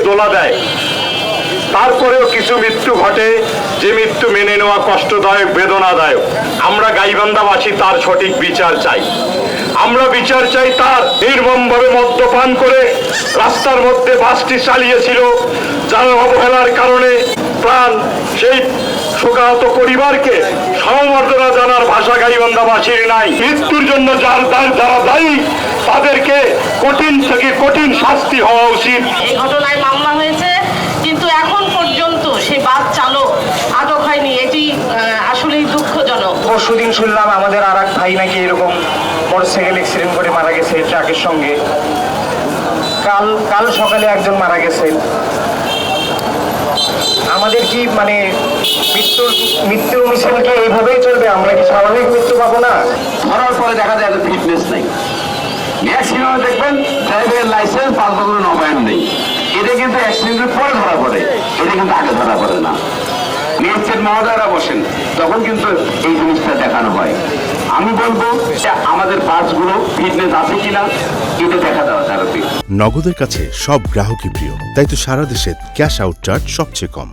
দোলা দেয়। তারপরেও কিছু মৃত্যু ঘটে, যে মৃত্যু মেনে নেওয়া কষ্টদায়ক, বেদনাদায়ক। আমরা গাইবান্ধাবাসী তার সঠিক বিচার চাই। আমরা বিচার চাই তার। নির্মমভাবে মদ্যপান করে রাস্তার মধ্যে বাসটি চালিয়েছিল, যার অবহেলার কারণে প্রাণ, সেই শোকাহত পরিবারকে সমবেদনা জানার ভাষা গাইবান্ধাবাসীর নাই। মৃত্যুর জন্য যারা দায়ী তাদেরকে কঠিন থেকে কঠিন শাস্তি হওয়া উচিত। এই ঘটনায় মামলা হয়েছে, কিন্তু এখন পর্যন্ত সে বাস চালক আটক হয়নি। এটি আসলেই দুঃখজনক। পরশুদিন শুনলাম আমাদের আর এক ভাই নাকি এরকম মোটরসাইকেল অ্যাক্সিডেন্ট করে মারা গেছে ট্রাকের সঙ্গে। কাল সকালে একজন মারা গেছেন। আমাদের কি মানে মৃত্যুর মিছিলকে এইভাবেই চলবে? আমরা কি স্বাভাবিক মৃত্যু পাবো না? ধরার পরে দেখা যায় এত ফিটনেস নেই। ম্যাক্সিমাম দেখবেন ড্রাইভারের লাইসেন্স 5 বছরের নবায়ন নেই। এটা কিন্তু অ্যাক্সিডেন্টের পরে ধরা পড়ে, এটা কিন্তু আগে ধরা পড়ে না। ম্যাজিস্ট্রেট মহোদয়রা বসেন, তখন কিন্তু এই জিনিসটা দেখানো হয়। আমি বলবো যে আমাদের বাসগুলো ফিটনেস আছে কিনা এটা দেখা দেওয়া যাবে। নগদের কাছে সব গ্রাহকই প্রিয়, তাই তো সারা দেশে ক্যাশ আউট চার্জ সবচেয়ে কম।